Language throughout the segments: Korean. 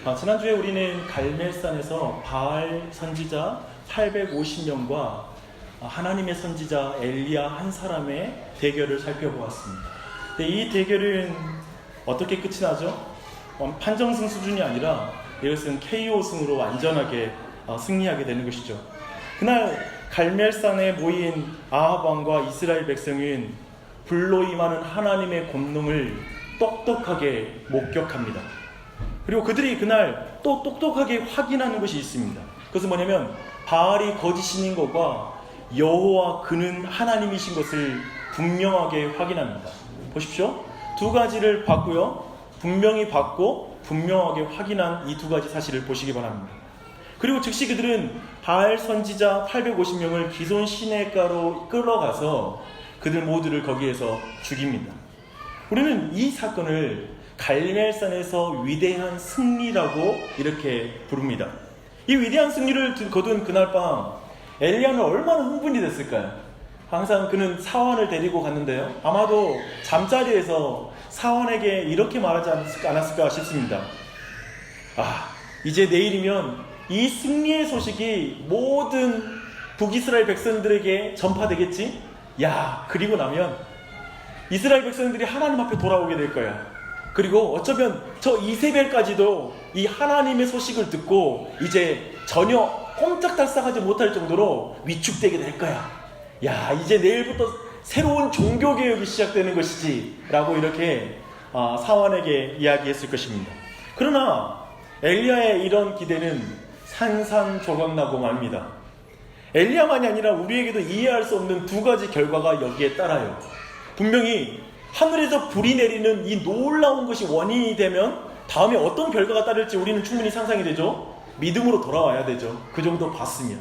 지난주에 우리는 갈멜산에서 바알 선지자 850명과 하나님의 선지자 엘리야 한 사람의 대결을 살펴보았습니다. 근데 이 대결은 어떻게 끝이 나죠? 판정승 수준이 아니라 이것은 KO승으로 완전하게 승리하게 되는 것이죠. 그날 갈멜산에 모인 아합 왕과 이스라엘 백성은 불로 임하는 하나님의 권능을 똑똑하게 목격합니다. 그리고 그들이 그날 또 똑똑하게 확인하는 것이 있습니다. 그것은 뭐냐면 바알이 거짓신인 것과 여호와 그는 하나님이신 것을 분명하게 확인합니다. 보십시오. 두 가지를 봤고요. 분명히 봤고 분명하게 확인한 이 두 가지 사실을 보시기 바랍니다. 그리고 즉시 그들은 바알 선지자 850명을 기손 시내가로 끌어가서 그들 모두를 거기에서 죽입니다. 우리는 이 사건을 갈멜산에서 위대한 승리라고 이렇게 부릅니다. 이 위대한 승리를 거둔 그날 밤 엘리야는 얼마나 흥분이 됐을까요? 항상 그는 사환을 데리고 갔는데요. 아마도 잠자리에서 사환에게 이렇게 말하지 않았을까 싶습니다. 이제 내일이면 이 승리의 소식이 모든 북이스라엘 백성들에게 전파되겠지? 그리고 나면 이스라엘 백성들이 하나님 앞에 돌아오게 될 거야. 그리고 어쩌면 저 이세벨까지도 이 하나님의 소식을 듣고 이제 전혀 꼼짝달싹하지 못할 정도로 위축되게 될 거야. 이제 내일부터 새로운 종교개혁이 시작되는 것이지 라고 이렇게 사환에게 이야기했을 것입니다. 그러나 엘리야의 이런 기대는 산산조각나고 맙니다. 엘리야만이 아니라 우리에게도 이해할 수 없는 두 가지 결과가 여기에 따라요. 분명히 하늘에서 불이 내리는 이 놀라운 것이 원인이 되면 다음에 어떤 결과가 따를지 우리는 충분히 상상이 되죠. 믿음으로 돌아와야 되죠. 그 정도 봤으면.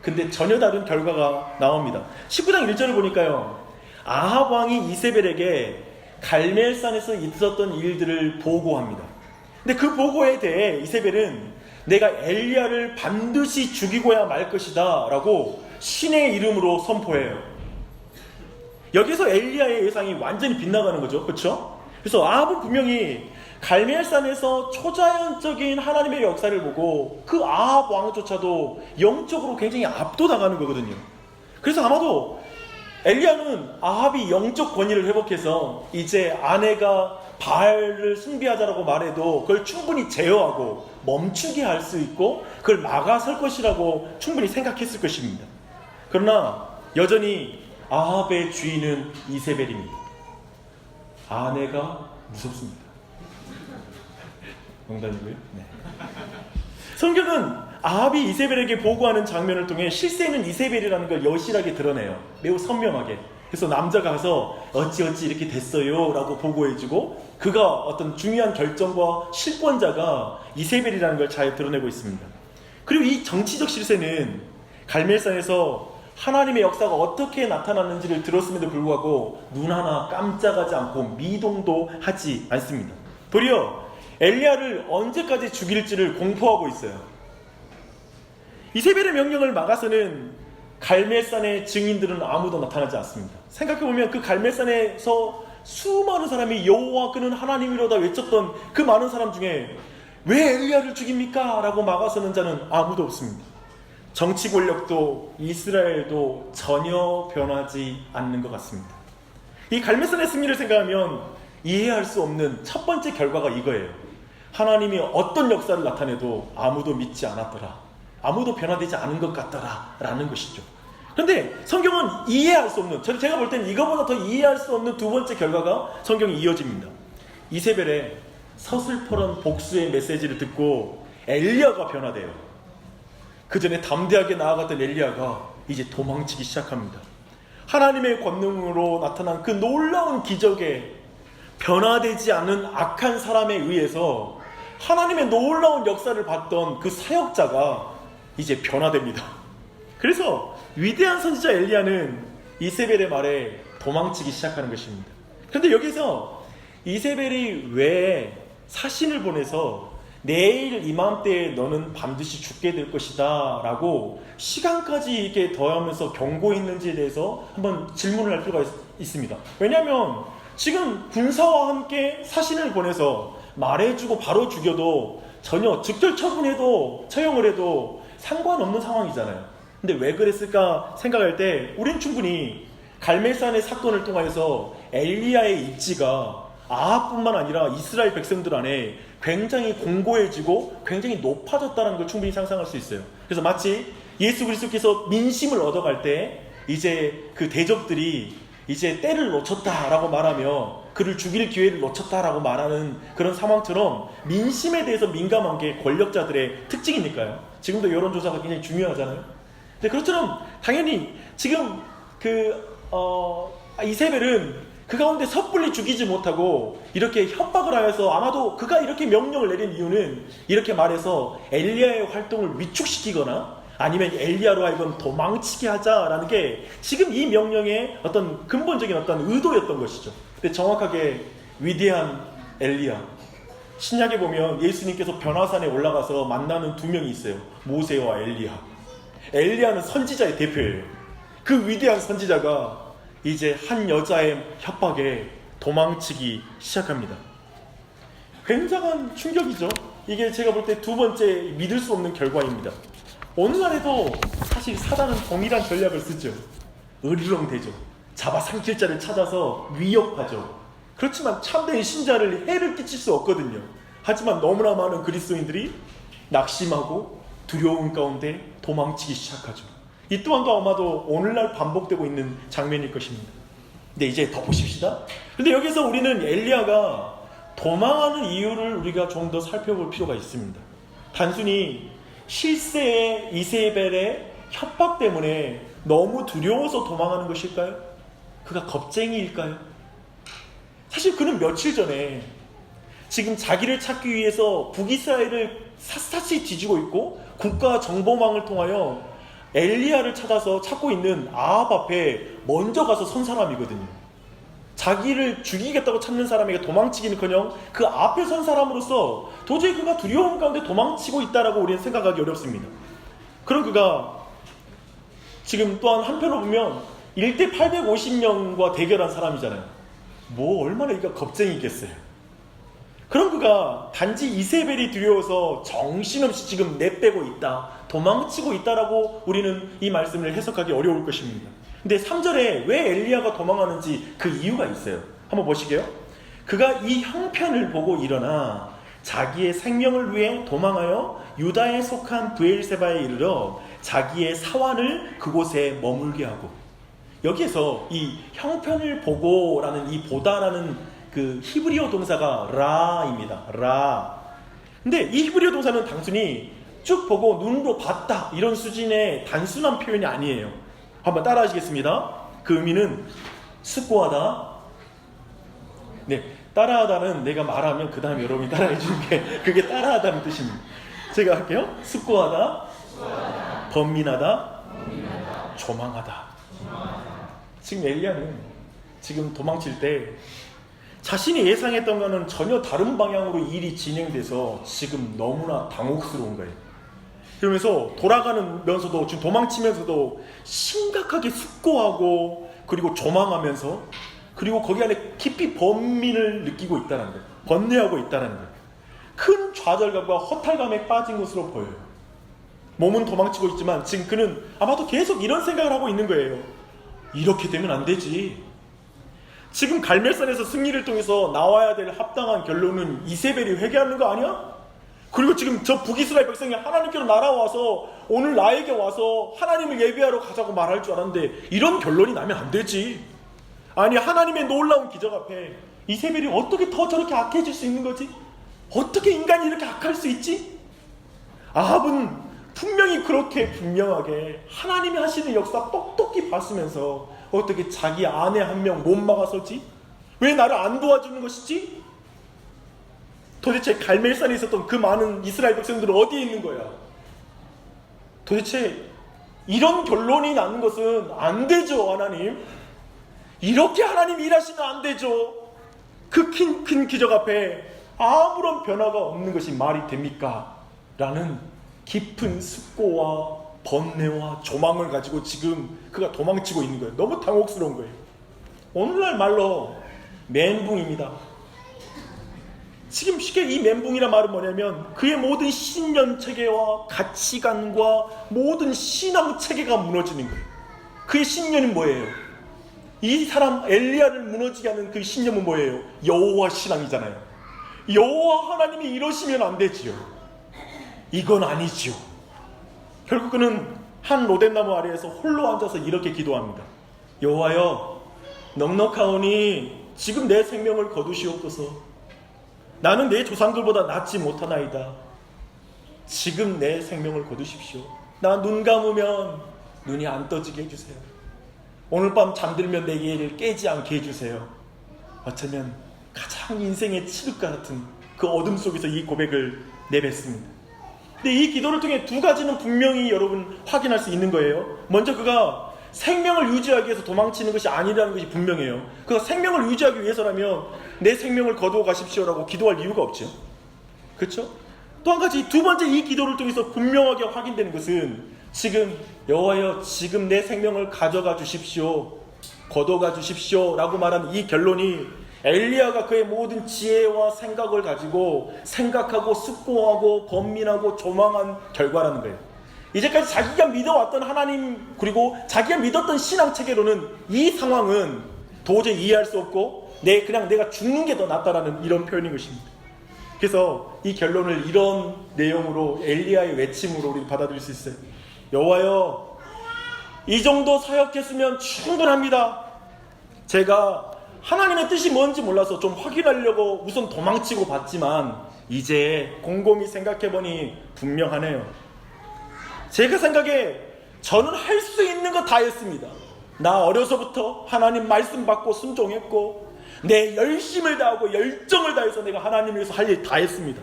근데 전혀 다른 결과가 나옵니다. 19장 1절을 보니까요. 아합 왕이 이세벨에게 갈멜산에서 있었던 일들을 보고합니다. 근데 그 보고에 대해 이세벨은 내가 엘리야를 반드시 죽이고야 말 것이다 라고 신의 이름으로 선포해요. 여기서 엘리야의 예상이 완전히 빗나가는 거죠. 그렇죠? 그래서 아합은 분명히 갈멜산에서 초자연적인 하나님의 역사를 보고 그 아합 왕조차도 영적으로 굉장히 압도당하는 거거든요. 그래서 아마도 엘리야는 아합이 영적 권위를 회복해서 이제 아내가 바알을 숭배하자라고 말해도 그걸 충분히 제어하고 멈추게 할 수 있고 그걸 막아설 것이라고 충분히 생각했을 것입니다. 그러나 여전히 아합의 주인은 이세벨입니다. 아내가 무섭습니다. 농담이고요. 네. 성경은 아합이 이세벨에게 보고하는 장면을 통해 실세는 이세벨이라는 걸 여실하게 드러내요. 매우 선명하게. 그래서 남자가 가서 어찌어찌 이렇게 됐어요 라고 보고해주고 그가 어떤 중요한 결정과 실권자가 이세벨이라는 걸 잘 드러내고 있습니다. 그리고 이 정치적 실세는 갈멜산에서 하나님의 역사가 어떻게 나타났는지를 들었음에도 불구하고 눈 하나 깜짝하지 않고 미동도 하지 않습니다. 도리어 엘리야를 언제까지 죽일지를 공포하고 있어요. 이세벨의 명령을 막아서는 갈멜산의 증인들은 아무도 나타나지 않습니다. 생각해보면 그 갈멜산에서 수많은 사람이 여호와 그는 하나님이로다 외쳤던 그 많은 사람 중에 왜 엘리야를 죽입니까? 라고 막아서는 자는 아무도 없습니다. 정치 권력도 이스라엘도 전혀 변하지 않는 것 같습니다. 이 갈멜산의 승리를 생각하면 이해할 수 없는 첫 번째 결과가 이거예요. 하나님이 어떤 역사를 나타내도 아무도 믿지 않았더라. 아무도 변화되지 않은 것 같더라 라는 것이죠. 그런데 성경은 이해할 수 없는, 제가 볼 때는 이거보다 더 이해할 수 없는 두 번째 결과가 성경이 이어집니다. 이세벨의 서슬퍼런 복수의 메시지를 듣고 엘리야가 변화돼요. 그 전에 담대하게 나아갔던 엘리야가 이제 도망치기 시작합니다. 하나님의 권능으로 나타난 그 놀라운 기적에 변화되지 않은 악한 사람에 의해서 하나님의 놀라운 역사를 봤던 그 사역자가 이제 변화됩니다. 그래서 위대한 선지자 엘리야는 이세벨의 말에 도망치기 시작하는 것입니다. 그런데 여기서 이세벨이 왜 사신을 보내서 내일 이맘때에 너는 반드시 죽게 될 것이다 라고 시간까지 이렇게 더하면서 경고했는지에 대해서 한번 질문을 할 필요가 있습니다. 왜냐하면 지금 군사와 함께 사신을 보내서 말해주고 바로 죽여도 전혀 즉결 처형을 해도 상관없는 상황이잖아요. 근데 왜 그랬을까 생각할 때 우린 충분히 갈멜산의 사건을 통해서 엘리야의 입지가 아합뿐만 아니라 이스라엘 백성들 안에 굉장히 공고해지고 굉장히 높아졌다는 걸 충분히 상상할 수 있어요. 그래서 마치 예수 그리스도께서 민심을 얻어갈 때 이제 그 대적들이 이제 때를 놓쳤다라고 말하며 그를 죽일 기회를 놓쳤다라고 말하는 그런 상황처럼 민심에 대해서 민감한 게 권력자들의 특징이니까요. 지금도 여론조사가 굉장히 중요하잖아요. 근데 그렇처럼 당연히 지금 이세벨은 그 가운데 섣불리 죽이지 못하고 이렇게 협박을 하여서 아마도 그가 이렇게 명령을 내린 이유는 이렇게 말해서 엘리야의 활동을 위축시키거나 아니면 엘리야로 하여금 도망치게 하자라는 게 지금 이 명령의 어떤 근본적인 어떤 의도였던 것이죠. 근데 정확하게 위대한 엘리야, 신약에 보면 예수님께서 변화산에 올라가서 만나는 두 명이 있어요. 모세와 엘리야. 엘리야는 선지자의 대표예요. 그 위대한 선지자가 이제 한 여자의 협박에 도망치기 시작합니다. 굉장한 충격이죠. 이게 제가 볼 때 두 번째 믿을 수 없는 결과입니다. 오늘날에도 사실 사단은 동일한 전략을 쓰죠. 으르렁대죠. 잡아삼킬 자를 찾아서 위협하죠. 그렇지만 참된 신자를 해를 끼칠 수 없거든요. 하지만 너무나 많은 그리스도인들이 낙심하고 두려움 가운데 도망치기 시작하죠. 이 또한도 아마도 오늘날 반복되고 있는 장면일 것입니다. 근데 이제 더 보십시다. 근데 여기서 우리는 엘리야가 도망하는 이유를 우리가 좀 더 살펴볼 필요가 있습니다. 단순히 실세의 이세벨의 협박 때문에 너무 두려워서 도망하는 것일까요? 그가 겁쟁이일까요? 사실 그는 며칠 전에 지금 자기를 찾기 위해서 북이스라엘을 샅샅이 뒤지고 있고 국가 정보망을 통하여 엘리야를 찾고 있는 아합 앞에 먼저 가서 선 사람이거든요. 자기를 죽이겠다고 찾는 사람에게 도망치기는커녕 그 앞에 선 사람으로서 도저히 그가 두려움 가운데 도망치고 있다라고 우리는 생각하기 어렵습니다. 그럼 그가 지금 또한 한편으로 보면 1대 850명과 대결한 사람이잖아요. 뭐 얼마나 이가 겁쟁이겠어요. 그럼 그가 단지 이세벨이 두려워서 정신없이 지금 내빼고 있다, 도망치고 있다라고 우리는 이 말씀을 해석하기 어려울 것입니다. 근데 3절에 왜 엘리야가 도망하는지 그 이유가 있어요. 한번 보시게요. 그가 이 형편을 보고 일어나 자기의 생명을 위해 도망하여 유다에 속한 브엘세바에 이르러 자기의 사환을 그곳에 머물게 하고, 여기에서 이 형편을 보고라는 이 보다라는 그 히브리어 동사가 라입니다. 라. 근데 이 히브리어 동사는 단순히 쭉 보고 눈으로 봤다 이런 수준의 단순한 표현이 아니에요. 한번 따라 하시겠습니다. 그 의미는 숙고하다. 네, 따라하다는 내가 말하면 그 다음에 여러분이 따라해 주는 게 그게 따라하다는 뜻입니다. 제가 할게요. 숙고하다, 번민하다, 조망하다. 지금 엘리야는 지금 도망칠 때 자신이 예상했던 것은 전혀 다른 방향으로 일이 진행돼서 지금 너무나 당혹스러운 거예요. 그러면서 돌아가면서도 지금 도망치면서도 심각하게 숙고하고 그리고 조망하면서 그리고 거기 안에 깊이 번민을 느끼고 있다는 거예요. 번뇌하고 있다는 거예요. 큰 좌절감과 허탈감에 빠진 것으로 보여요. 몸은 도망치고 있지만 지금 그는 아마도 계속 이런 생각을 하고 있는 거예요. 이렇게 되면 안 되지. 지금 갈멜산에서 승리를 통해서 나와야 될 합당한 결론은 이세벨이 회개하는 거 아니야? 그리고 지금 저 북이스라엘 백성이 하나님께로 날아와서 오늘 나에게 와서 하나님을 예배하러 가자고 말할 줄 알았는데 이런 결론이 나면 안 되지. 아니, 하나님의 놀라운 기적 앞에 이세벨이 어떻게 더 저렇게 악해질 수 있는 거지? 어떻게 인간이 이렇게 악할 수 있지? 아합은 분명히 그렇게 분명하게 하나님이 하시는 역사 똑똑히 봤으면서 어떻게 자기 아내 한 명 못 막아서지? 왜 나를 안 도와주는 것이지? 도대체 갈멜산에 있었던 그 많은 이스라엘 백성들은 어디에 있는 거야? 도대체 이런 결론이 나는 것은 안 되죠, 하나님. 이렇게 하나님 일하시면 안 되죠. 그 큰 기적 앞에 아무런 변화가 없는 것이 말이 됩니까? 라는 깊은 숙고와 번뇌와 조망을 가지고 지금 그가 도망치고 있는 거예요. 너무 당혹스러운 거예요. 오늘날 말로 멘붕입니다. 지금 쉽게 이 멘붕이란 말은 뭐냐면 그의 모든 신념 체계와 가치관과 모든 신앙 체계가 무너지는 거예요. 그의 신념이 뭐예요? 이 사람 엘리야를 무너지게 하는 그 신념은 뭐예요? 여호와 신앙이잖아요. 여호와 하나님이 이러시면 안 되지요. 이건 아니지요. 결국 그는 한 로댓나무 아래에서 홀로 앉아서 이렇게 기도합니다. 여호와여, 넉넉하오니 지금 내 생명을 거두시옵소서. 나는 내 조상들보다 낫지 못하나이다. 지금 내 생명을 거두십시오. 나 눈 감으면 눈이 안 떠지게 해주세요. 오늘 밤 잠들면 내 예를 깨지 않게 해주세요. 어쩌면 가장 인생의 칠흑과 같은 그 어둠 속에서 이 고백을 내뱉습니다. 근데 이 기도를 통해 두 가지는 분명히 여러분 확인할 수 있는 거예요. 먼저 그가 생명을 유지하기 위해서 도망치는 것이 아니라는 것이 분명해요. 그가 생명을 유지하기 위해서라면 내 생명을 거두어 가십시오라고 기도할 이유가 없죠. 그렇죠? 또 한 가지, 두 번째 이 기도를 통해서 분명하게 확인되는 것은 지금 여호와여 지금 내 생명을 가져가 주십시오, 거둬가 주십시오 라고 말하는 이 결론이 엘리야가 그의 모든 지혜와 생각을 가지고 생각하고 숙고하고 번민하고 조망한 결과라는 거예요. 이제까지 자기가 믿어왔던 하나님 그리고 자기가 믿었던 신앙체계로는 이 상황은 도저히 이해할 수 없고 그냥 내가 죽는 게 더 낫다라는 이런 표현인 것입니다. 그래서 이 결론을 이런 내용으로 엘리야의 외침으로 우리 받아들일 수 있어요. 여호와여 이 정도 사역했으면 충분합니다. 제가 하나님의 뜻이 뭔지 몰라서 좀 확인하려고 우선 도망치고 봤지만 이제 곰곰이 생각해보니 분명하네요. 제가 생각에 저는 할 수 있는 거 다 했습니다. 나 어려서부터 하나님 말씀 받고 순종했고 내 열심을 다하고 열정을 다해서 내가 하나님을 위해서 할 일 다 했습니다.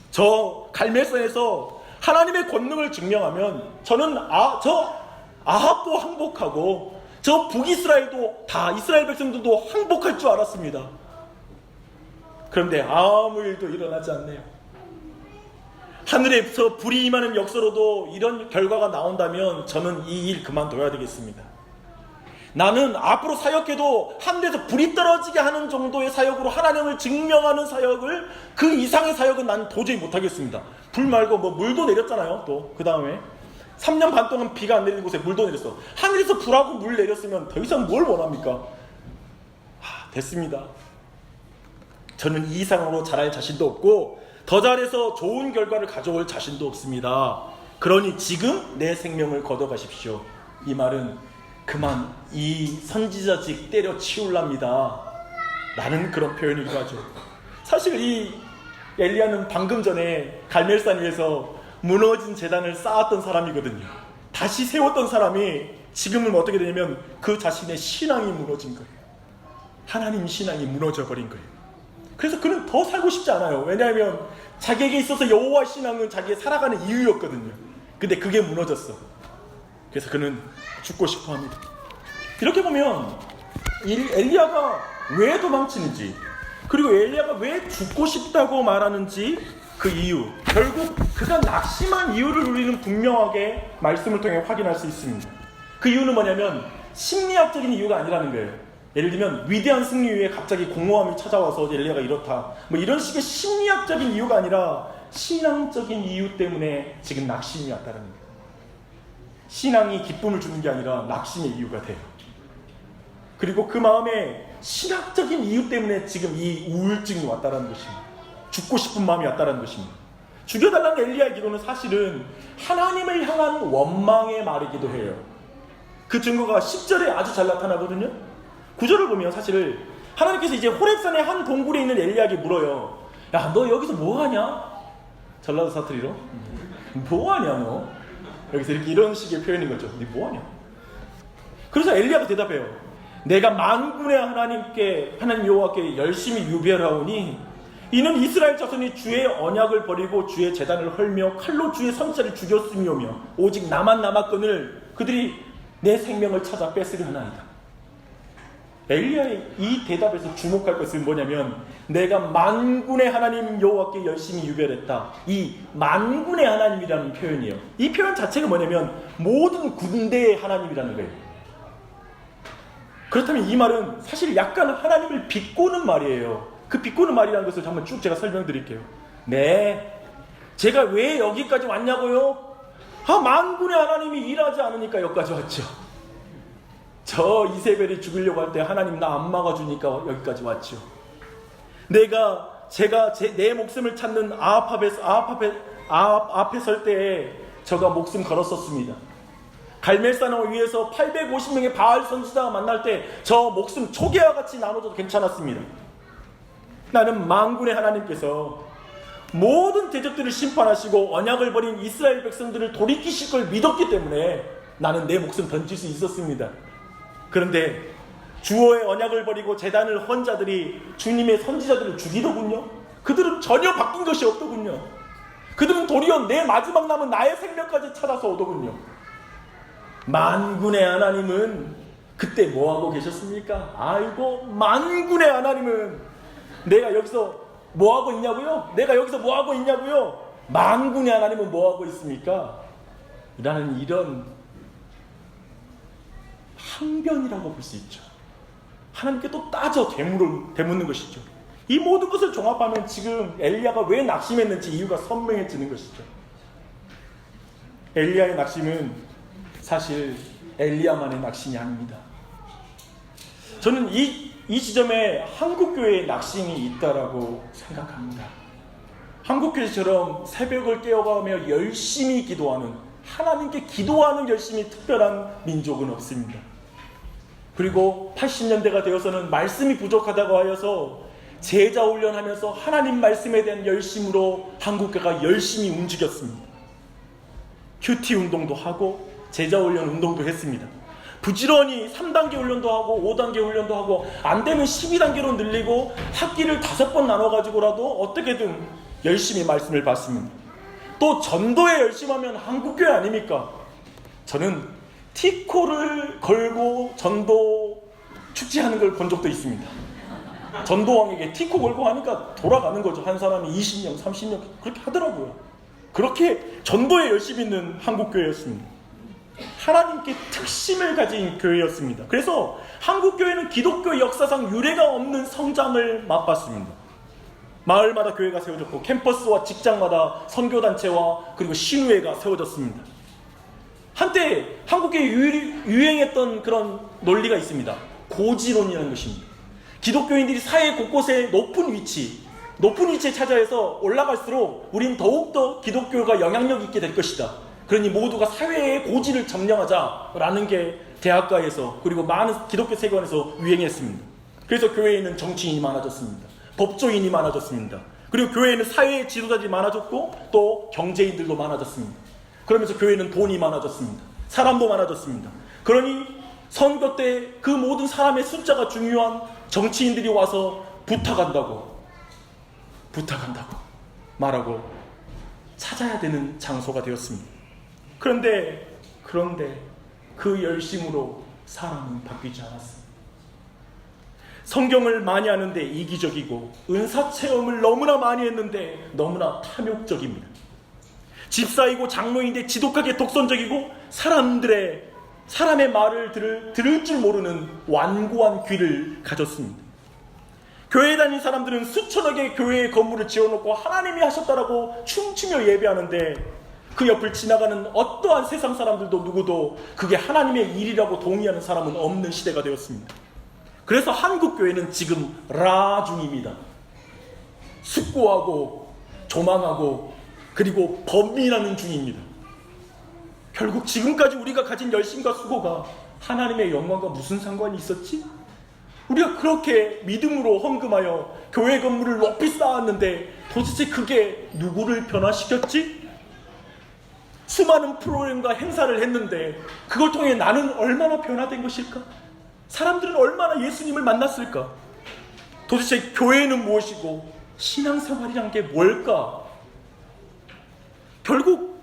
저 갈멜산에서 하나님의 권능을 증명하면 저는 저 아합도 항복하고 저 북이스라엘도 다 이스라엘 백성들도 항복할 줄 알았습니다. 그런데 아무 일도 일어나지 않네요. 하늘에서 불이 임하는 역사로도 이런 결과가 나온다면 저는 이 일 그만둬야 되겠습니다. 나는 앞으로 사역해도 하늘에서 불이 떨어지게 하는 정도의 사역으로 하나님을 증명하는 사역을 그 이상의 사역은 난 도저히 못하겠습니다. 불 말고 물도 내렸잖아요. 또 그 다음에 3년 반 동안 비가 안 내리는 곳에 물도 내렸어. 하늘에서 불하고 물 내렸으면 더 이상 뭘 원합니까? 됐습니다. 저는 이 이상으로 잘할 자신도 없고 더 잘해서 좋은 결과를 가져올 자신도 없습니다. 그러니 지금 내 생명을 걷어가십시오. 이 말은 그만 이 선지자직 때려치울랍니다 라는 그런 표현이기도 하죠. 사실 이 엘리야는 방금 전에 갈멜산 위에서 무너진 제단을 쌓았던 사람이거든요. 다시 세웠던 사람이 지금은 어떻게 되냐면 그 자신의 신앙이 무너진 거예요. 하나님 신앙이 무너져 버린 거예요. 그래서 그는 더 살고 싶지 않아요. 왜냐하면 자기에게 있어서 여호와 신앙은 자기의 살아가는 이유였거든요. 근데 그게 무너졌어. 그래서 그는 죽고 싶어 합니다. 이렇게 보면 엘리야가 왜 도망치는지 그리고 엘리야가 왜 죽고 싶다고 말하는지 그 이유, 결국 그가 낙심한 이유를 우리는 분명하게 말씀을 통해 확인할 수 있습니다. 그 이유는 뭐냐면 심리학적인 이유가 아니라는 거예요. 예를 들면 위대한 승리 후에 갑자기 공허함이 찾아와서 엘리야가 이렇다 이런 식의 심리학적인 이유가 아니라 신앙적인 이유 때문에 지금 낙심이 왔다는 거예요. 신앙이 기쁨을 주는 게 아니라 낙심의 이유가 돼요. 그리고 그 마음에 신학적인 이유 때문에 지금 이 우울증이 왔다는 것입니다. 죽고 싶은 마음이 왔다는 것입니다. 죽여달라는 엘리야의 기도는 사실은 하나님을 향한 원망의 말이기도 해요. 그 증거가 10절에 아주 잘 나타나거든요. 9절을 보면 사실 하나님께서 이제 호렙산의 한 동굴에 있는 엘리야에게 물어요. 야, 너 여기서 뭐하냐? 전라도 사투리로 뭐하냐 너? 여기서 이렇게 이런 식의 표현인 거죠. 너 뭐하냐? 그래서 엘리야가 대답해요. 내가 만군의 하나님 여호와께 열심히 유별하오니 이는 이스라엘 자손이 주의 언약을 버리고 주의 제단을 헐며 칼로 주의 선지자를 죽였음이오며 오직 나만 남았거늘 그들이 내 생명을 찾아 뺏으려 하나이다. 엘리야의 이 대답에서 주목할 것은 뭐냐면 내가 만군의 하나님 여호와께 열심히 유별했다. 이 만군의 하나님이라는 표현이에요. 이 표현 자체가 뭐냐면 모든 군대의 하나님이라는 거예요. 그렇다면 이 말은 사실 약간 하나님을 비꼬는 말이에요. 그 비꼬는 말이라는 것을 한번 쭉 제가 설명드릴게요. 네, 제가 왜 여기까지 왔냐고요? 만군의 하나님이 일하지 않으니까 여기까지 왔죠. 저 이세벨이 죽으려고 할 때 하나님 나 안 막아주니까 여기까지 왔죠. 제가 내 목숨을 찾는 앞에 설 때에 저가 목숨 걸었었습니다. 갈멜산 위에서 850명의 바알 선지자가 만날 때 저 목숨 초계와 같이 나눠줘도 괜찮았습니다. 나는 만군의 하나님께서 모든 대적들을 심판하시고 언약을 버린 이스라엘 백성들을 돌이키실 걸 믿었기 때문에 나는 내 목숨 던질 수 있었습니다. 그런데 주어의 언약을 버리고 제단을 헌 자들이 주님의 선지자들을 죽이더군요. 그들은 전혀 바뀐 것이 없더군요. 그들은 도리어 내 마지막 남은 나의 생명까지 찾아서 오더군요. 만군의 하나님은 그때 뭐하고 계셨습니까? 아이고, 만군의 하나님은 내가 여기서 뭐하고 있냐고요? 내가 여기서 뭐하고 있냐고요? 만군의 하나님은 뭐하고 있습니까? 라는 이런 항변이라고 볼 수 있죠. 하나님께 또 따져 되묻는 것이죠. 이 모든 것을 종합하면 지금 엘리야가 왜 낙심했는지 이유가 선명해지는 것이죠. 엘리야의 낙심은 사실 엘리야만의 낙심이 아닙니다. 저는 이 지점에 한국교회의 낙심이 있다라고 생각합니다. 한국교회처럼 새벽을 깨어가며 열심히 기도하는, 하나님께 기도하는 열심히 특별한 민족은 없습니다. 그리고 80년대가 되어서는 말씀이 부족하다고 하여서 제자 훈련하면서 하나님 말씀에 대한 열심으로 한국교회가 열심히 움직였습니다. 큐티 운동도 하고 제자 훈련 운동도 했습니다. 부지런히 3단계 훈련도 하고 5단계 훈련도 하고 안 되면 12단계로 늘리고 학기를 5번 나눠가지고라도 어떻게든 열심히 말씀을 받습니다. 또 전도에 열심히 하면 한국교회 아닙니까? 저는 티코를 걸고 전도 축제하는 걸 본 적도 있습니다. 전도왕에게 티코 걸고 하니까 돌아가는 거죠. 한 사람이 20명, 30명 그렇게 하더라고요. 그렇게 전도에 열심히 있는 한국교회였습니다. 하나님께 특심을 가진 교회였습니다. 그래서 한국교회는 기독교 역사상 유례가 없는 성장을 맛봤습니다. 마을마다 교회가 세워졌고 캠퍼스와 직장마다 선교단체와 그리고 신우회가 세워졌습니다. 한때 한국교회에 유행했던 그런 논리가 있습니다. 고지론이라는 것입니다. 기독교인들이 사회 곳곳에 높은 위치에 차지해서 올라갈수록 우린 더욱더 기독교가 영향력 있게 될 것이다. 그러니 모두가 사회의 고지를 점령하자라는 게 대학가에서 그리고 많은 기독교 세계관에서 유행했습니다. 그래서 교회에는 정치인이 많아졌습니다. 법조인이 많아졌습니다. 그리고 교회에는 사회의 지도자들이 많아졌고 또 경제인들도 많아졌습니다. 그러면서 교회는 돈이 많아졌습니다. 사람도 많아졌습니다. 그러니 선거 때 그 모든 사람의 숫자가 중요한 정치인들이 와서 부탁한다고 말하고 찾아야 되는 장소가 되었습니다. 그런데 그 열심으로 사람은 바뀌지 않았습니다. 성경을 많이 하는데 이기적이고 은사 체험을 너무나 많이 했는데 너무나 탐욕적입니다. 집사이고 장로인데 지독하게 독선적이고 사람의 말을 들을 줄 모르는 완고한 귀를 가졌습니다. 교회에 다니는 사람들은 수천억 개의 교회의 건물을 지어놓고 하나님이 하셨다라고 춤추며 예배하는데 그 옆을 지나가는 어떠한 세상 사람들도 누구도 그게 하나님의 일이라고 동의하는 사람은 없는 시대가 되었습니다. 그래서 한국교회는 지금 라 중입니다. 숙고하고 조망하고 그리고 범민하는 중입니다. 결국 지금까지 우리가 가진 열심과 수고가 하나님의 영광과 무슨 상관이 있었지? 우리가 그렇게 믿음으로 헌금하여 교회 건물을 높이 쌓았는데 도대체 그게 누구를 변화시켰지? 수많은 프로그램과 행사를 했는데 그걸 통해 나는 얼마나 변화된 것일까? 사람들은 얼마나 예수님을 만났을까? 도대체 교회는 무엇이고 신앙생활이란 게 뭘까?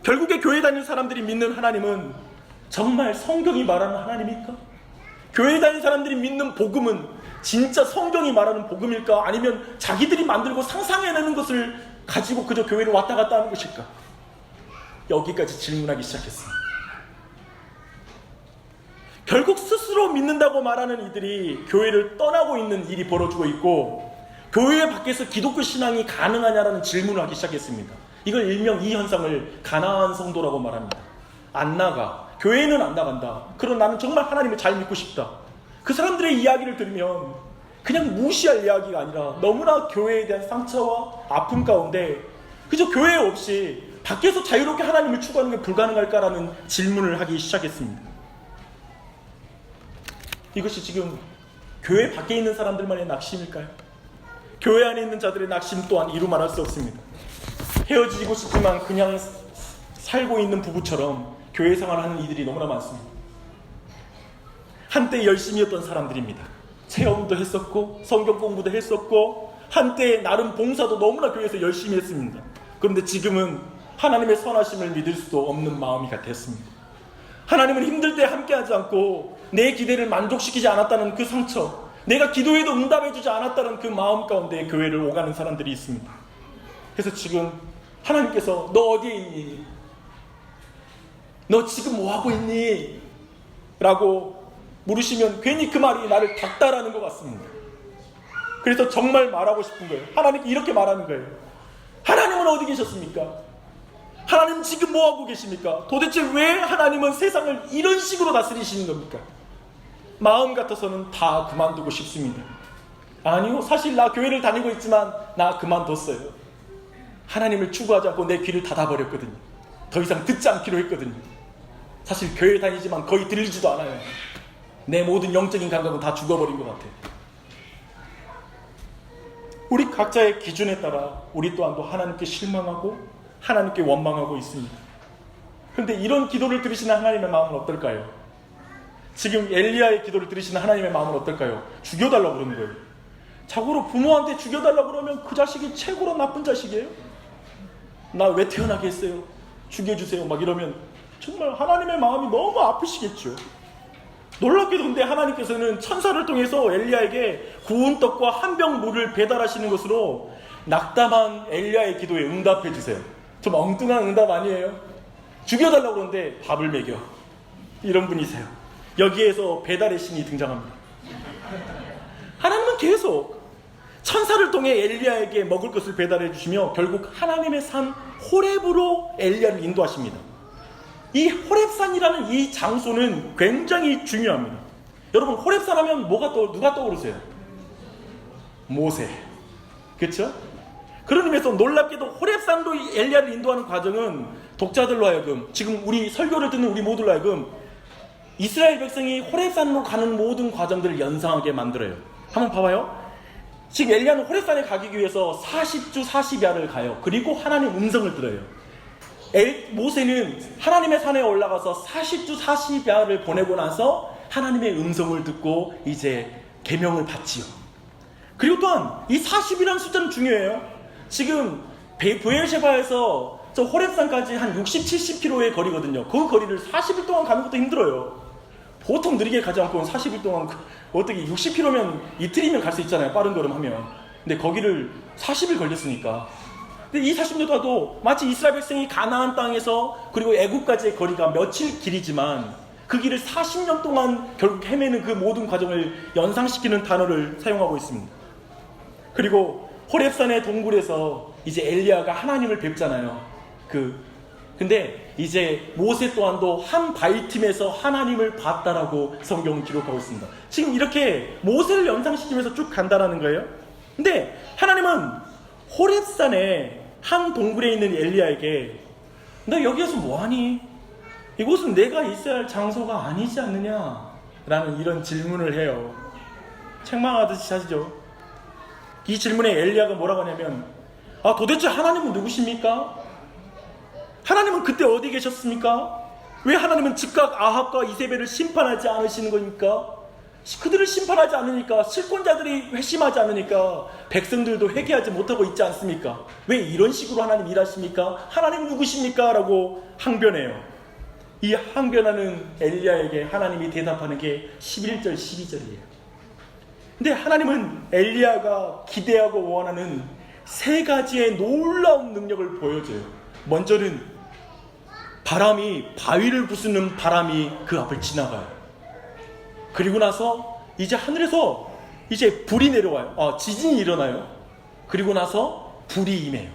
결국에 교회 다니는 사람들이 믿는 하나님은 정말 성경이 말하는 하나님일까? 교회 다니는 사람들이 믿는 복음은 진짜 성경이 말하는 복음일까? 아니면 자기들이 만들고 상상해내는 것을 가지고 그저 교회를 왔다 갔다 하는 것일까? 여기까지 질문하기 시작했습니다. 결국 스스로 믿는다고 말하는 이들이 교회를 떠나고 있는 일이 벌어지고 있고 교회 밖에서 기독교 신앙이 가능하냐라는 질문을 하기 시작했습니다. 이걸 일명 이 현상을 가나안 성도라고 말합니다. 안 나가. 교회는 안 나간다. 그럼 나는 정말 하나님을 잘 믿고 싶다. 그 사람들의 이야기를 들으면 그냥 무시할 이야기가 아니라 너무나 교회에 대한 상처와 아픔 가운데 그저 교회 없이 밖에서 자유롭게 하나님을 추구하는 게 불가능할까라는 질문을 하기 시작했습니다. 이것이 지금 교회 밖에 있는 사람들만의 낙심일까요? 교회 안에 있는 자들의 낙심 또한 이루 말할 수 없습니다. 헤어지고 싶지만 그냥 살고 있는 부부처럼 교회 생활을 하는 이들이 너무나 많습니다. 한때 열심히 했던 사람들입니다. 체험도 했었고 성경 공부도 했었고 한때 나름 봉사도 너무나 교회에서 열심히 했습니다. 그런데 지금은 하나님의 선하심을 믿을 수도 없는 마음이 됐습니다. 하나님은 힘들 때 함께하지 않고 내 기대를 만족시키지 않았다는 그 상처, 내가 기도해도 응답해주지 않았다는 그 마음 가운데 교회를 오가는 사람들이 있습니다. 그래서 지금 하나님께서 너 어디에 있니? 너 지금 뭐하고 있니? 라고 물으시면 괜히 그 말이 나를 닥달하는 것 같습니다. 그래서 정말 말하고 싶은 거예요. 하나님께 이렇게 말하는 거예요. 하나님은 어디 계셨습니까? 하나님 지금 뭐하고 계십니까? 도대체 왜 하나님은 세상을 이런 식으로 다스리시는 겁니까? 마음 같아서는 다 그만두고 싶습니다. 아니요, 사실 나 교회를 다니고 있지만 나 그만뒀어요. 하나님을 추구하지 않고 내 귀를 닫아버렸거든요. 더 이상 듣지 않기로 했거든요. 사실 교회 다니지만 거의 들리지도 않아요. 내 모든 영적인 감각은 다 죽어버린 것 같아요. 우리 각자의 기준에 따라 우리 또한도 하나님께 실망하고 하나님께 원망하고 있습니다. 그런데 이런 기도를 들으시는 하나님의 마음은 어떨까요? 지금 엘리야의 기도를 들으시는 하나님의 마음은 어떨까요? 죽여달라고 그러는 거예요. 자고로 부모한테 죽여달라고 그러면 그 자식이 최고로 나쁜 자식이에요? 나 왜 태어나게 했어요? 죽여주세요. 막 이러면 정말 하나님의 마음이 너무 아프시겠죠. 놀랍게도 근데 하나님께서는 천사를 통해서 엘리야에게 구운 떡과 한 병 물을 배달하시는 것으로 낙담한 엘리야의 기도에 응답해 주세요. 좀 엉뚱한 응답 아니에요? 죽여달라고 그러는데 밥을 먹여. 이런 분이세요. 여기에서 배달의 신이 등장합니다. 하나님은 계속 천사를 통해 엘리야에게 먹을 것을 배달해 주시며 결국 하나님의 산 호렙으로 엘리야를 인도하십니다. 이 호렙산이라는 이 장소는 굉장히 중요합니다. 여러분, 호렙산 하면 누가 떠오르세요? 모세. 그렇죠? 그런 의미에서 놀랍게도 호렙산으로 엘리야를 인도하는 과정은 독자들로 하여금, 지금 우리 설교를 듣는 우리 모두로 하여금 이스라엘 백성이 호렙산으로 가는 모든 과정들을 연상하게 만들어요. 한번 봐봐요. 지금 엘리야는 호렙산에 가기 위해서 40주 40야를 가요. 그리고 하나님 음성을 들어요. 모세는 하나님의 산에 올라가서 40주 40야를 보내고 나서 하나님의 음성을 듣고 이제 계명을 받지요. 그리고 또한 이 40이라는 숫자는 중요해요. 지금 브에르셰바에서 저 호렙산까지 한 60, 70km의 거리거든요. 그 거리를 40일 동안 가는 것도 힘들어요. 보통 느리게 가지 않고 40일 동안 어떻게 60km면 이틀이면 갈 수 있잖아요. 빠른 걸음하면. 근데 거기를 40일 걸렸으니까. 근데 이 40년도도 마치 이스라엘 백성이 가나안 땅에서 그리고 애국까지의 거리가 며칠 길이지만 그 길을 40년 동안 결국 헤매는 그 모든 과정을 연상시키는 단어를 사용하고 있습니다. 그리고 호렙산의 동굴에서 이제 엘리야가 하나님을 뵙잖아요. 근데 이제 모세 또한도 한 바위틈에서 하나님을 봤다라고 성경은 기록하고 있습니다. 지금 이렇게 모세를 연상시키면서 쭉 간다라는 거예요. 근데 하나님은 호렙산의 한 동굴에 있는 엘리야에게 너 여기에서 뭐하니? 이곳은 내가 있어야 할 장소가 아니지 않느냐? 라는 이런 질문을 해요. 책망하듯이 하시죠. 이 질문에 엘리야가 뭐라고 하냐면 도대체 하나님은 누구십니까? 하나님은 그때 어디 계셨습니까? 왜 하나님은 즉각 아합과 이세벨을 심판하지 않으시는 겁니까? 그들을 심판하지 않으니까, 실권자들이 회심하지 않으니까 백성들도 회개하지 못하고 있지 않습니까? 왜 이런 식으로 하나님 일하십니까? 하나님 누구십니까? 라고 항변해요. 이 항변하는 엘리야에게 하나님이 대답하는 게 11절 12절이에요. 근데 하나님은 엘리야가 기대하고 원하는 세 가지의 놀라운 능력을 보여줘요. 먼저는 바위를 부수는 바람이 그 앞을 지나가요. 그리고 나서 이제 하늘에서 이제 불이 내려와요. 지진이 일어나요. 그리고 나서 불이 임해요.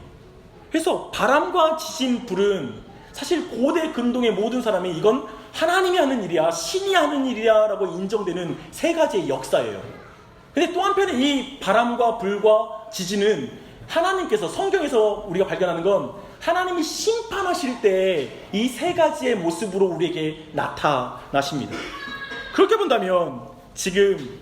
그래서 바람과 지진, 불은 사실 고대 근동의 모든 사람이 이건 하나님이 하는 일이야, 신이 하는 일이야 라고 인정되는 세 가지의 역사예요. 근데 또 한편에 이 바람과 불과 지진은 하나님께서, 성경에서 우리가 발견하는 건 하나님이 심판하실 때 이 세 가지의 모습으로 우리에게 나타나십니다. 그렇게 본다면 지금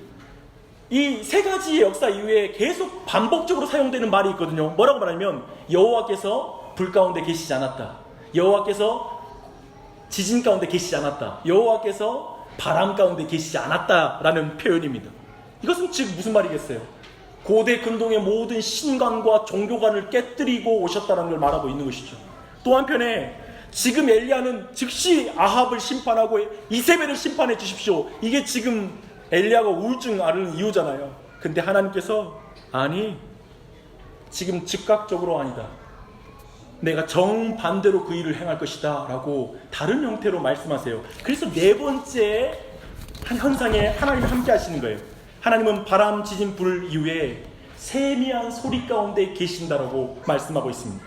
이 세 가지의 역사 이후에 계속 반복적으로 사용되는 말이 있거든요. 뭐라고 말하면 여호와께서 불 가운데 계시지 않았다, 여호와께서 지진 가운데 계시지 않았다, 여호와께서 바람 가운데 계시지 않았다라는 표현입니다. 이것은 즉 무슨 말이겠어요? 고대 근동의 모든 신관과 종교관을 깨뜨리고 오셨다는 걸 말하고 있는 것이죠. 또 한편에 지금 엘리야는 즉시 아합을 심판하고 이세벨을 심판해 주십시오, 이게 지금 엘리야가 우울증 앓는 이유잖아요. 근데 하나님께서 아니, 지금 즉각적으로 아니다, 내가 정반대로 그 일을 행할 것이다 라고 다른 형태로 말씀하세요. 그래서 네 번째 한 현상에 하나님이 함께 하시는 거예요. 하나님은 바람, 지진, 불 이후에 세미한 소리 가운데 계신다라고 말씀하고 있습니다.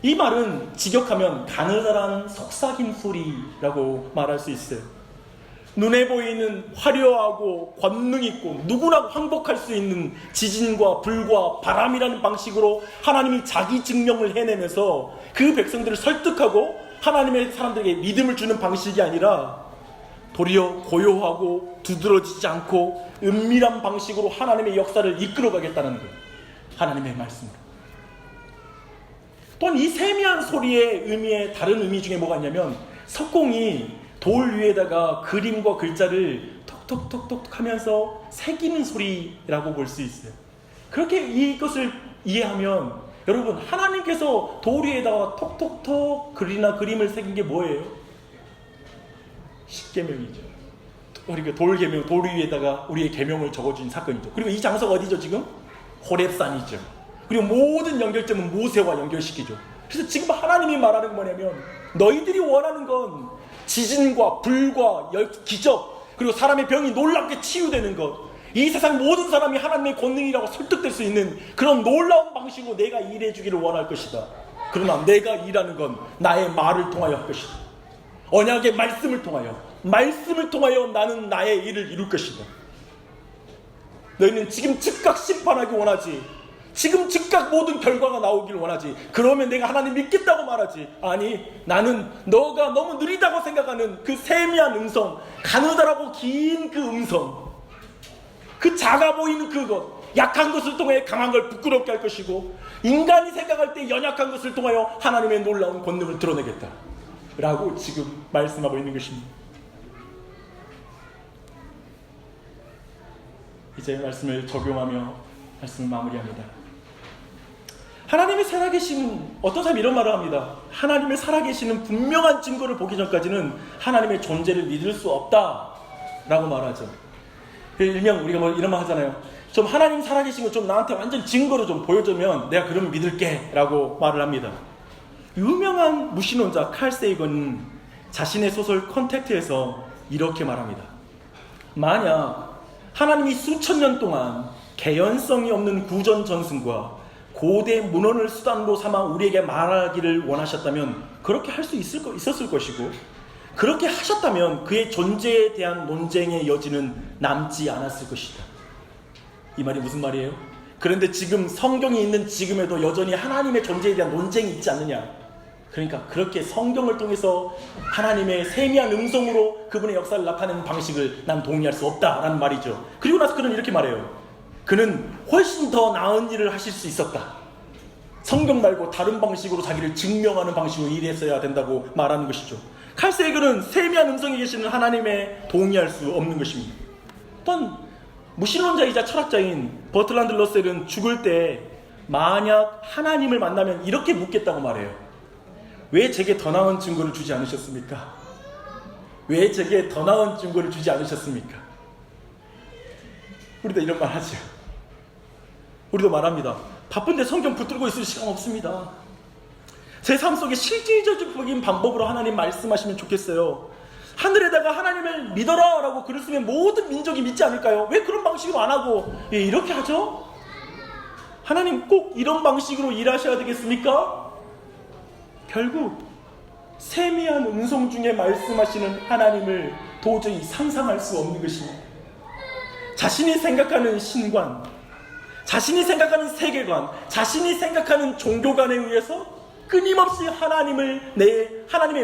이 말은 직역하면 가느다란 속삭임 소리라고 말할 수 있어요. 눈에 보이는 화려하고 권능 있고 누구나 항복할 수 있는 지진과 불과 바람이라는 방식으로 하나님이 자기 증명을 해내면서 그 백성들을 설득하고 하나님의 사람들에게 믿음을 주는 방식이 아니라 도리어 고요하고 두드러지지 않고 은밀한 방식으로 하나님의 역사를 이끌어가겠다는 거예요. 하나님의 말씀으로. 또한 이 세미한 소리의 의미의 다른 의미 중에 뭐가 있냐면, 석공이 돌 위에다가 그림과 글자를 톡톡톡톡 하면서 새기는 소리라고 볼 수 있어요. 그렇게 이것을 이해하면 여러분, 하나님께서 돌 위에다가 톡톡톡 글이나 그림을 새긴 게 뭐예요? 십계명이죠. 그러니까 돌계명, 돌 위에다가 우리의 계명을 적어준 사건이죠. 그리고 이 장소가 어디죠 지금? 호렙산이죠. 그리고 모든 연결점은 모세와 연결시키죠. 그래서 지금 하나님이 말하는 건 뭐냐면, 너희들이 원하는 건 지진과 불과 기적, 그리고 사람의 병이 놀랍게 치유되는 것, 이 세상 모든 사람이 하나님의 권능이라고 설득될 수 있는 그런 놀라운 방식으로 내가 일해주기를 원할 것이다. 그러나 내가 일하는 건 나의 말을 통하여 할 것이다. 언약의 말씀을 통하여 나는 나의 일을 이룰 것이다. 너희는 지금 즉각 심판하기 원하지, 지금 즉각 모든 결과가 나오길 원하지, 그러면 내가 하나님 믿겠다고 말하지. 아니, 나는 너가 너무 느리다고 생각하는 그 세미한 음성, 가느다라고 긴 그 음성, 그 작아 보이는 그것, 약한 것을 통해 강한 걸 부끄럽게 할 것이고, 인간이 생각할 때 연약한 것을 통하여 하나님의 놀라운 권능을 드러내겠다 라고 지금 말씀하고 있는 것입니다. 이제 말씀을 적용하며 말씀을 마무리합니다. 하나님의 살아계심은, 어떤 사람이 이런 말을 합니다. 하나님의 살아계시는 분명한 증거를 보기 전까지는 하나님의 존재를 믿을 수 없다라고 말하죠. 일명 우리가 뭐 이런 말 하잖아요. 좀 하나님 살아계신 거 좀 나한테 완전 증거로 좀 보여주면 내가 그러면 믿을게 라고 말을 합니다. 유명한 무신론자 칼 세이건은 자신의 소설 컨택트에서 이렇게 말합니다. 만약 하나님이 수천 년 동안 개연성이 없는 구전 전승과 고대 문헌을 수단으로 삼아 우리에게 말하기를 원하셨다면 그렇게 할 수 있었을 것이고, 그렇게 하셨다면 그의 존재에 대한 논쟁의 여지는 남지 않았을 것이다. 이 말이 무슨 말이에요? 그런데 지금 성경이 있는 지금에도 여전히 하나님의 존재에 대한 논쟁이 있지 않느냐. 그러니까 그렇게 성경을 통해서 하나님의 세미한 음성으로 그분의 역사를 나타내는 방식을 난 동의할 수 없다라는 말이죠. 그리고 나서 그는 이렇게 말해요. 그는 훨씬 더 나은 일을 하실 수 있었다. 성경 말고 다른 방식으로 자기를 증명하는 방식으로 일했어야 된다고 말하는 것이죠. 칼 세이건은 세미한 음성이 계시는 하나님에 동의할 수 없는 것입니다. 어떤 무신론자이자 철학자인 버트란드 러셀은 죽을 때 만약 하나님을 만나면 이렇게 묻겠다고 말해요. 왜 제게 더 나은 증거를 주지 않으셨습니까? 왜 제게 더 나은 증거를 주지 않으셨습니까? 우리도 이런 말 하죠. 우리도 말합니다. 바쁜데 성경 붙들고 있을 시간 없습니다. 제 삶 속에 실질적인 방법으로 하나님 말씀하시면 좋겠어요. 하늘에다가 하나님을 믿어라 라고 글을 쓰면 모든 민족이 믿지 않을까요? 왜 그런 방식으로 안 하고 이렇게 하죠? 하나님 꼭 이런 방식으로 일하셔야 되겠습니까? 결국 세미한 음성 중에 말씀하시는 하나님을 도저히 상상할 수 없는 것입니다. 자신이 생각하는 신관, 자신이 생각하는 세계관, 자신이 생각하는 종교관에 의해서 끊임없이 하나님의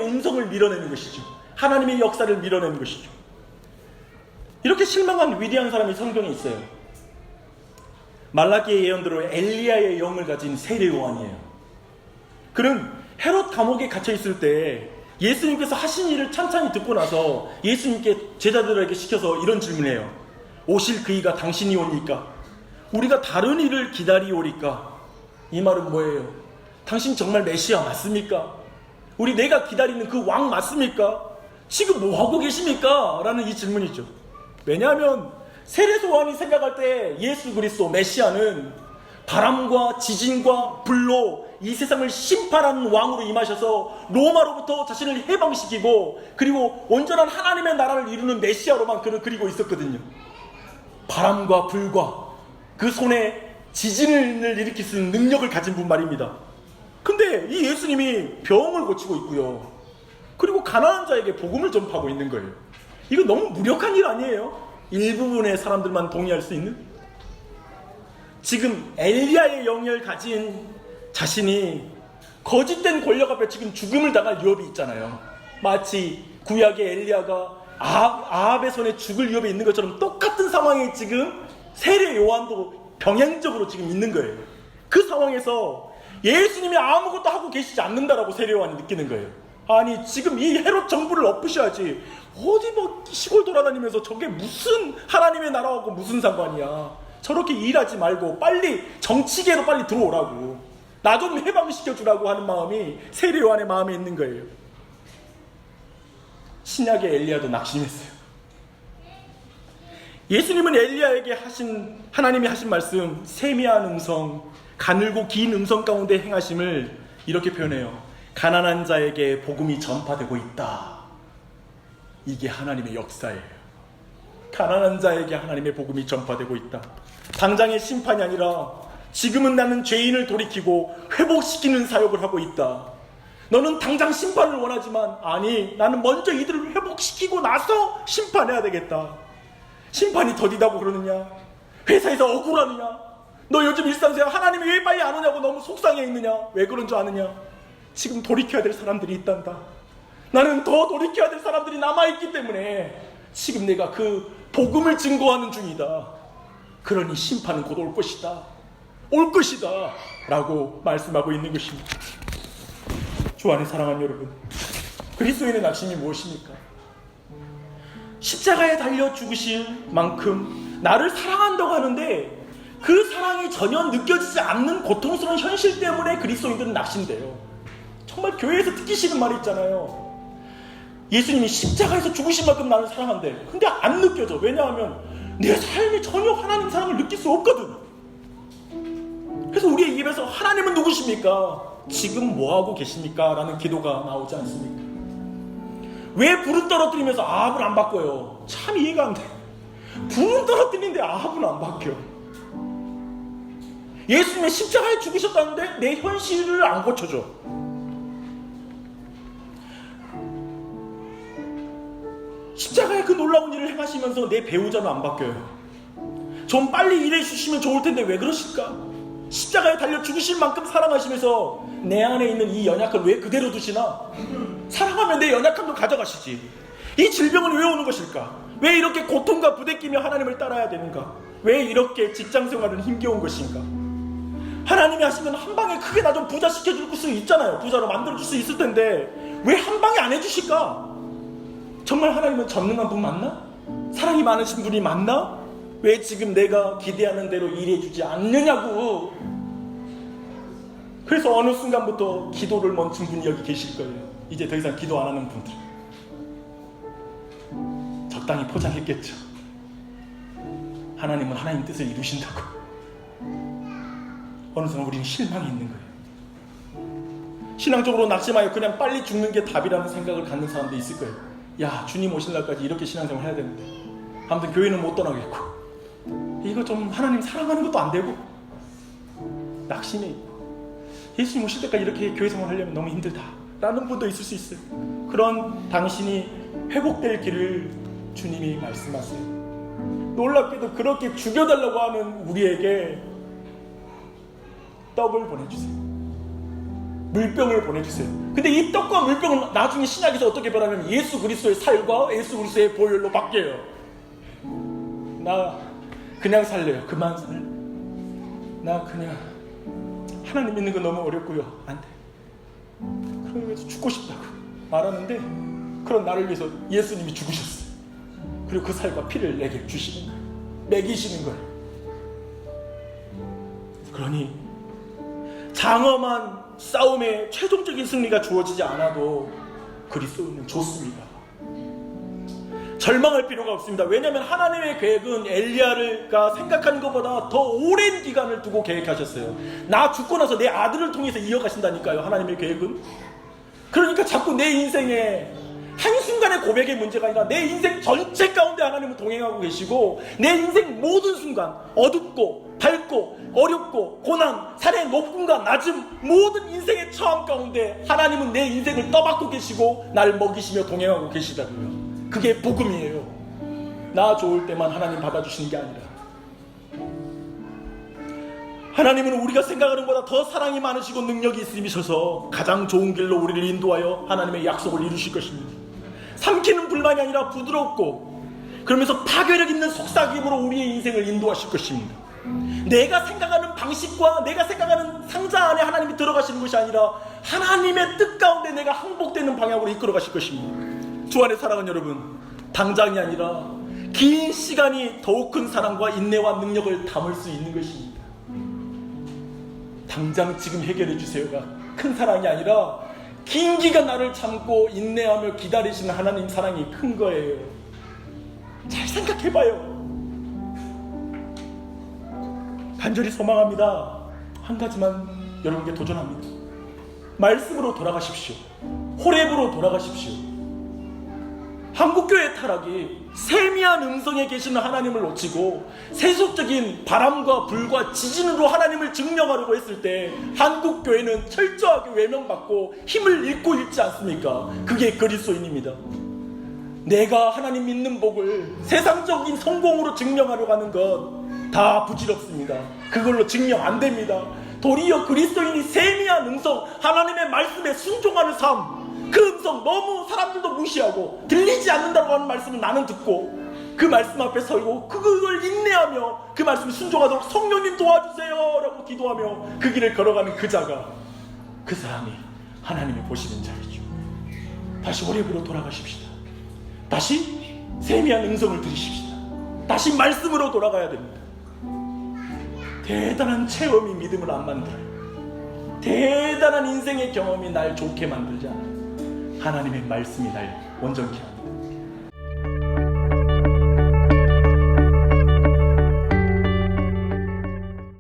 음성을 밀어내는 것이죠. 하나님의 역사를 밀어내는 것이죠. 이렇게 실망한 위대한 사람이 성경에 있어요. 말라기의 예언대로 엘리야의 영을 가진 세례 요한이에요. 그는 헤롯 감옥에 갇혀 있을 때 예수님께서 하신 일을 찬찬히 듣고 나서 예수님께 제자들에게 시켜서 이런 질문해요. 오실 그이가 당신이 오니까 우리가 다른 일을 기다리오리까? 이 말은 뭐예요? 당신 정말 메시아 맞습니까? 우리 내가 기다리는 그 왕 맞습니까? 지금 뭐 하고 계십니까? 라는 이 질문이죠. 왜냐하면 세례 요한이 생각할 때 예수 그리스도 메시아는 바람과 지진과 불로 이 세상을 심판하는 왕으로 임하셔서 로마로부터 자신을 해방시키고 그리고 온전한 하나님의 나라를 이루는 메시아로만 그를 그리고 있었거든요. 바람과 불과 그 손에 지진을 일으킬 수 있는 능력을 가진 분 말입니다. 근데 이 예수님이 병을 고치고 있고요. 그리고 가난한 자에게 복음을 전파하고 있는 거예요. 이거 너무 무력한 일 아니에요? 일부분의 사람들만 동의할 수 있는? 지금 엘리야의 영을 가진 자신이 거짓된 권력 앞에 지금 죽음을 당할 위협이 있잖아요. 마치 구약의 엘리야가 아합의 손에 죽을 위협이 있는 것처럼 똑같은 상황에 지금 세례 요한도 병행적으로 지금 있는 거예요. 그 상황에서 예수님이 아무것도 하고 계시지 않는다라고 세례 요한이 느끼는 거예요. 아니 지금 이 헤롯 정부를 엎으셔야지 어디 뭐 시골 돌아다니면서 저게 무슨 하나님의 나라하고 무슨 상관이야. 저렇게 일하지 말고 빨리 정치계로 빨리 들어오라고, 나 좀 해방시켜주라고 하는 마음이 세례 요한의 마음에 있는 거예요. 신약의 엘리야도 낙심했어요. 예수님은 엘리야에게 하나님이 하신 말씀, 세미한 음성, 가늘고 긴 음성 가운데 행하심을 이렇게 표현해요. 가난한 자에게 복음이 전파되고 있다. 이게 하나님의 역사예요. 가난한 자에게 하나님의 복음이 전파되고 있다. 당장의 심판이 아니라 지금은 나는 죄인을 돌이키고 회복시키는 사역을 하고 있다. 너는 당장 심판을 원하지만 아니, 나는 먼저 이들을 회복시키고 나서 심판해야 되겠다. 심판이 더디다고 그러느냐? 회사에서 억울하느냐? 너 요즘 일상생활 하나님이 왜 빨리 안 오냐고 너무 속상해 있느냐? 왜 그런 줄 아느냐? 지금 돌이켜야 될 사람들이 있단다. 나는 더 돌이켜야 될 사람들이 남아있기 때문에 지금 내가 그 복음을 증거하는 중이다. 그러니 심판은 곧 올 것이다. 올 것이다. 라고 말씀하고 있는 것입니다. 주 안에 사랑하는 여러분, 그리스도인의 낙심이 무엇입니까? 십자가에 달려 죽으실 만큼 나를 사랑한다고 하는데 그 사랑이 전혀 느껴지지 않는 고통스러운 현실 때문에 그리스도인들은 낙심돼요. 정말 교회에서 듣기 싫은 말이 있잖아요. 예수님이 십자가에서 죽으신 만큼 나를 사랑한대. 근데 안 느껴져. 왜냐하면 내 삶이 전혀 하나님 사랑을 느낄 수 없거든. 그래서 우리의 입에서 하나님은 누구십니까? 지금 뭐하고 계십니까? 라는 기도가 나오지 않습니까? 왜 불은 떨어뜨리면서 아합을 안 바꿔요? 참 이해가 안 돼. 불은 떨어뜨리는데 아합은 안 바뀌어. 예수님의 십자가에 죽으셨다는데 내 현실을 안 고쳐줘. 십자가에 그 놀라운 일을 행하시면서 내 배우자는 안 바뀌어요. 좀 빨리 일해 주시면 좋을 텐데 왜 그러실까? 십자가에 달려 죽으실 만큼 사랑하시면서 내 안에 있는 이 연약함을 왜 그대로 두시나? 사랑하면 내 연약함도 가져가시지. 이 질병은 왜 오는 것일까? 왜 이렇게 고통과 부대끼며 하나님을 따라야 되는가? 왜 이렇게 직장생활은 힘겨운 것인가? 하나님이 하시면 한 방에 크게 나 좀 부자 시켜줄 수 있잖아요. 부자로 만들어줄 수 있을 텐데 왜 한 방에 안 해주실까? 정말 하나님은 전능한 분 맞나? 사랑이 많으신 분이 맞나? 왜 지금 내가 기대하는 대로 일해주지 않느냐고. 그래서 어느 순간부터 기도를 멈춘 분이 여기 계실 거예요. 이제 더 이상 기도 안 하는 분들. 적당히 포장했겠죠. 하나님은 하나님 뜻을 이루신다고. 어느 순간 우리는 실망이 있는 거예요. 신앙적으로 낙심하여 그냥 빨리 죽는 게 답이라는 생각을 갖는 사람도 있을 거예요. 야, 주님 오실 날까지 이렇게 신앙생활 해야 되는데 아무튼 교회는 못 떠나겠고 이거 좀 하나님 사랑하는 것도 안 되고 낙심해 있고, 예수님 오실 때까지 이렇게 교회 생활하려면 너무 힘들다 라는 분도 있을 수 있어요. 그런 당신이 회복될 길을 주님이 말씀하세요. 놀랍게도 그렇게 죽여달라고 하는 우리에게 떡을 보내주세요. 물병을 보내주세요. 근데 이 떡과 물병은 나중에 신약에서 어떻게 변하면 예수 그리스도의 살과 예수 그리스도의 보혈로 바뀌어요. 나 그냥 살래요. 그만 살래. 나 그냥 하나님 믿는 거 너무 어렵고요. 안 돼. 그러면서 죽고 싶다고 말하는데, 그런 나를 위해서 예수님이 죽으셨어요. 그리고 그 살과 피를 내게 주시는 거예요. 먹이시는 거예요. 그러니 장엄한 싸움에 최종적인 승리가 주어지지 않아도 그리스도는 좋습니다. 절망할 필요가 없습니다. 왜냐하면 하나님의 계획은 엘리야가 생각하는 것보다 더 오랜 기간을 두고 계획하셨어요. 나 죽고 나서 내 아들을 통해서 이어가신다니까요, 하나님의 계획은. 그러니까 자꾸 내 인생에 한순간의 고백의 문제가 아니라 내 인생 전체 가운데 하나님은 동행하고 계시고, 내 인생 모든 순간, 어둡고 밝고 어렵고 고난, 산의 높음과 낮음, 모든 인생의 처함 가운데 하나님은 내 인생을 떠받고 계시고 날 먹이시며 동행하고 계시다고요. 그게 복음이에요. 나 좋을 때만 하나님 받아주시는 게 아니라, 하나님은 우리가 생각하는 것보다 더 사랑이 많으시고 능력이 있으셔서 가장 좋은 길로 우리를 인도하여 하나님의 약속을 이루실 것입니다. 삼키는 불만이 아니라 부드럽고 그러면서 파괴력 있는 속삭임으로 우리의 인생을 인도하실 것입니다. 내가 생각하는 방식과 내가 생각하는 상자 안에 하나님이 들어가시는 것이 아니라 하나님의 뜻 가운데 내가 항복되는 방향으로 이끌어 가실 것입니다. 주 안에 사랑하는 여러분, 당장이 아니라 긴 시간이 더욱 큰 사랑과 인내와 능력을 담을 수 있는 것입니다. 당장 지금 해결해 주세요가 큰 사랑이 아니라 긴 기간 나를 참고 인내하며 기다리시는 하나님 사랑이 큰 거예요. 잘 생각해봐요. 간절히 소망합니다. 한 가지만 여러분께 도전합니다. 말씀으로 돌아가십시오. 호렙으로 돌아가십시오. 한국교회 타락이 세미한 음성에 계시는 하나님을 놓치고 세속적인 바람과 불과 지진으로 하나님을 증명하려고 했을 때 한국교회는 철저하게 외면받고 힘을 잃고 있지 않습니까? 그게 그리스도인입니다. 내가 하나님 믿는 복을 세상적인 성공으로 증명하려고 하는 것 다 부질없습니다. 그걸로 증명 안 됩니다. 도리어 그리스도인이 세미한 음성, 하나님의 말씀에 순종하는 삶, 그 음성 너무 사람들도 무시하고 들리지 않는다고 하는 말씀을 나는 듣고 그 말씀 앞에 서고 그걸 인내하며 그 말씀에 순종하도록 성령님 도와주세요 라고 기도하며 그 길을 걸어가는 그 자가, 그 사람이 하나님이 보시는 자이죠. 다시 호렙으로 돌아가십시다. 다시 세미한 음성을 들으십시다. 다시 말씀으로 돌아가야 됩니다. 대단한 체험이 믿음을 안 만들어요. 대단한 인생의 경험이 날 좋게 만들지 않아요. 하나님의 말씀이 날 온전케 합니다.